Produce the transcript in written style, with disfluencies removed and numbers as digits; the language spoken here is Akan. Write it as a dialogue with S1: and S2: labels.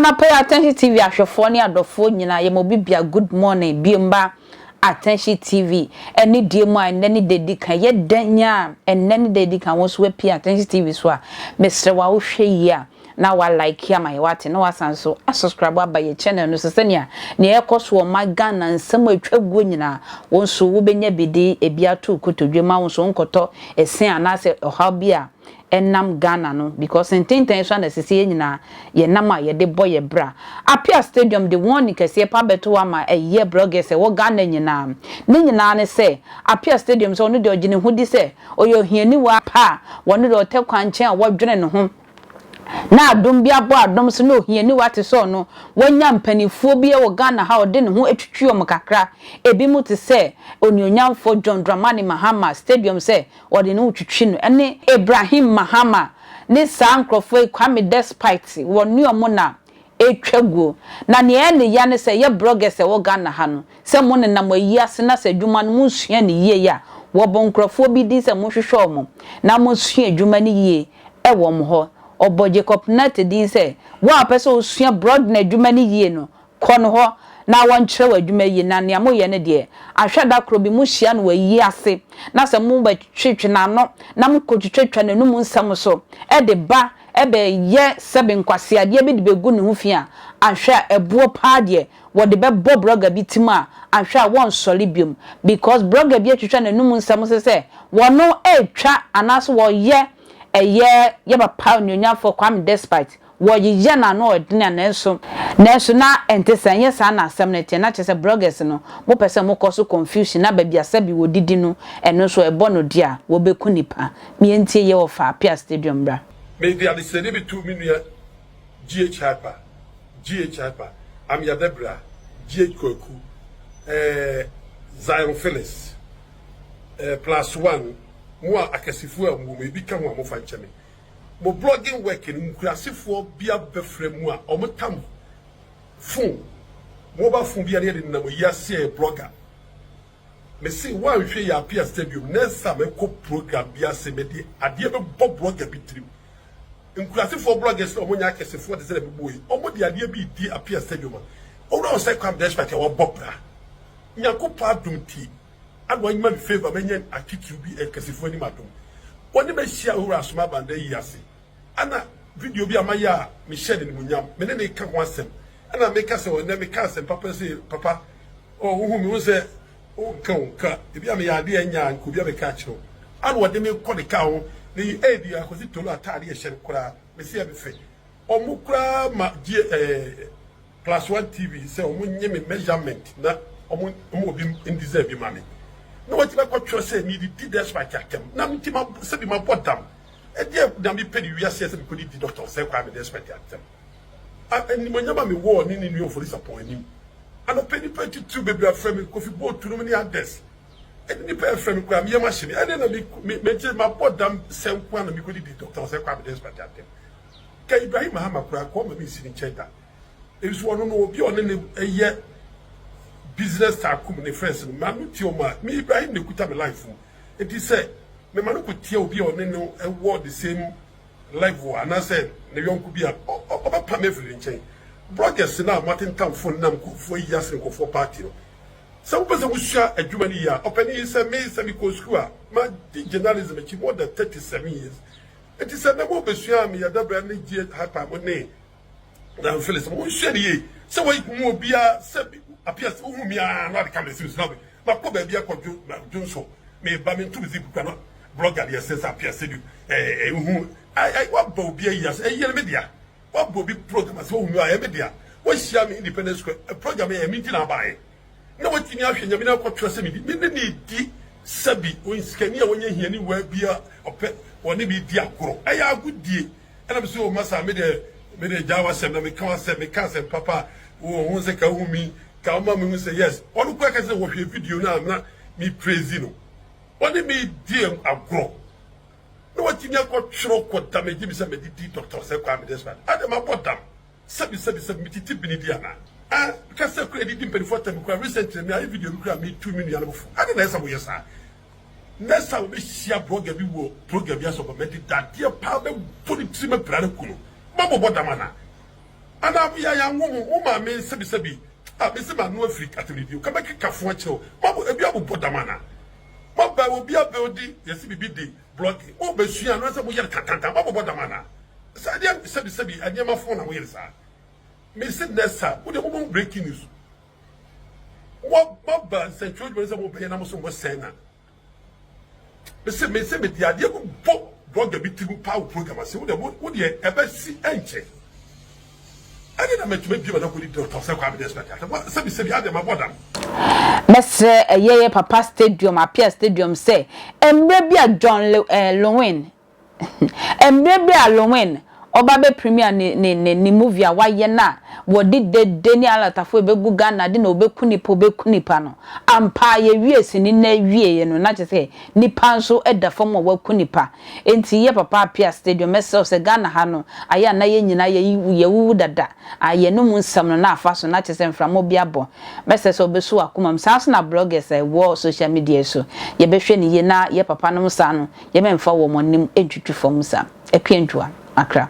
S1: na pay attention TV ahwefo ne adofo nyina ye mo bibia good morning biemba attention TV eni die mo eni dedi kan ye danya eni dedi kan wo so pay attention TV so a mesre wa wo hwe yi a na wa like ya my wate na wasan so subscribe abaye channel no sesenia ne ekoso ma Ghana nsem atwaguo nyina won so wo benya bidi ebia to kotodwema won so nkoto esen anase ohabia enam Ghana no because intenten so na sese nyina ye nam a ye de boye bra Appiah Stadium the one kese pa beto ama eye bloggers e wo Ghana nyina ne nyina ne se Appiah Stadium so no de ogine hudi se oyo hiani wa pa wonu de otekwan chen a wodwene ne ho na adom bia bo adom so no hiani wate so no wanya mpanifuo bia wo Ghana ha ode ne ho atwitwuo mkakra ebi mu te se onionyamfo John Dramani Mahama Stadium se ode ne utwitwi no ene Ibrahim Mahama ne sankrofo Kwame Despite wonu omo na etwaguo na ne ene ya ne se ye bloggers wo Ghana ha no se mo ne nam ayi ase na se dwuma no mu sua ne yie ya wo bonkrofo bi di se mo hwehwe omo na mo sua dwuma ne yie e wo mo ho obo Jacob net din say wa person osua broad na adwuma ni yie no kono ho na won kire wa adwuma yie na ne amoye ne de ahweda kro bi mu hia no wa yi ase na se mu ba twetwe na no na mu kotwetwa na nu mu nsam so e de ba e be ye sebe nkwase ade bi de begu ne ho fia ahwa ebuo pa de wo de be bo blogger bi tima ahwa won soli biom because blogger bi atwetwa na nu mu nsam so se wono etwa anaso wo ye eye yeba pa onyonyafo Kwame Despite wo ye na no odina na enso na entesen ye sa na asem na tie na chese bloggers no mo pese mo koso confusion na ba bia sabi wo didi no eno so ebo no dia wo beku nipa me entie ye wo fa Appiah Stadium bra
S2: me dia de sene be 2 minute GH hyper am ya debra GH koku Zion Phyllis +1 Moi akasifu a mo bi ka ho a mo fa nche me mo blogging work ni nkurasefo bia befre mu a o mo tam phone mobile phone bia ne de na mo yase blogger me see wa hwe ya Appiah Stadium nessa me ko program bia se me di ade be bo blogger bi trim nkurasefo bloggers o mo nya akasefo de se be boy o mo di ade bi di Appiah Stadium o ro Osei Kwame Despite wa bobra nyakopa dumti ado anyima me favor menyen attitude bi ekasifo ni madom woni be hia owura asoma banda yi ase ana video bi amaya me share ni munyam me ne ka ho asem ana me ka se wona me ka asem papa se papa o hu mi wo se o ka ebi am ya de anya nko bi be ka kiro ana wode me ko de ka ho ni edi akosi tolo atade e hye kura me se ya be fe o mu kura ma +1 TV se o mu nye me measurement na o mu obi indize bi mame no what you got say me di Despite akem na mtima se bi ma bodam e dia na me pedi wiase se bi ko di Dr. Osei Kwame Despite akem ani mo nyama me wo ni new for this upon him and pedi 22 baby aframe kofi bo tunu ni ades e ni pe aframe ko am yema hye e na me je ma bodam se nko na me ko di Dr. Osei Kwame Despite akem ka Ibrahim Mahama kura ko ma mi sini cheda e so no no obi one ne eye business takum ne friends no manu ti o ma me Ibrahim ne kuta me life it is say me manu ko tie obi o ne no e word the same level and I said ne yonku bi a oba pa me free nchen bloggers na Martin Tam phone nam ko fo yase ko fo party no so wo pese wo sha adwuma ni ya opani say me say me ko school a ma di journalism chi more than 37 years it is say na mo besua me ya dabra ne gie hyper mo ne na Phyllis mo share ye so wo mo bia say Appiah who me and not come to snobby. But probably a conjure so may ba me to the blogger, yes, says Appiah Stadium. I what Bobby, yes, a year media. What Bobby program as whom you are a media. What shall me independence a program a meeting I buy. No one thing else, you know what trust me. Need Sabi, when Scania when you hear anywhere beer or pet or maybe dear grow. I are good dear. And I'm so massa made a Java sem, me can't say me can't say papa, who wants a kaumi. Kama me say yes. All the quick say what video na me praise no. What me dear agro. No what you got throw ko damage me say me di Dr. Osei Kwame Despite. Adam abodam. Sabi me titi bini dia na. Ah because say credit din before time ko recently me a video me 2 million before. Ade na say mo yes ah. Next time we share blogger bi wo program bi aso ba me that dia pa be put it me plan kuno. Babo bodam na. ana ya ya wo ma me sebi a me se ma no Africa atelibi ka make kafo a kire o ebi abobɔ damana ma ba obi abodi yesi bibi de block o be sua no se mo yɛ kakanta ma bobɔ damana sa dia sebi anyama fo na wo yɛ sa me se nessa wo de mo breaking news wo ba central me se mo be na mo so mo sena me se me dia de ko bo blogger bi tibu pa program se wo de ebe si enche ani na metuma bi na ko di Dr. Osei Kwame Despite sebi ade ma bodam
S1: Mesre yeye Papa Stadium Appiah Stadium say emre bi a John Lewin emre bi a Lewin oba be premier ni movie a waye na wodi de ni alatafo ebegu Ghana de na obeku nipa no ampa ye wiesi ni na wie no na che nipa nso eda fam waku nipa enti ye Papa Appiah Stadium mese se Ghana ha no aya na ye nyina ye wu dada aye no mu nsam no na afa so na che se mframo bi abo mese se obesu akoma msanso na bloggers wo social media so ye behwe ni ye na ye papa no msa no ye memfa wo monim entwitwi fam sa ekwentua akra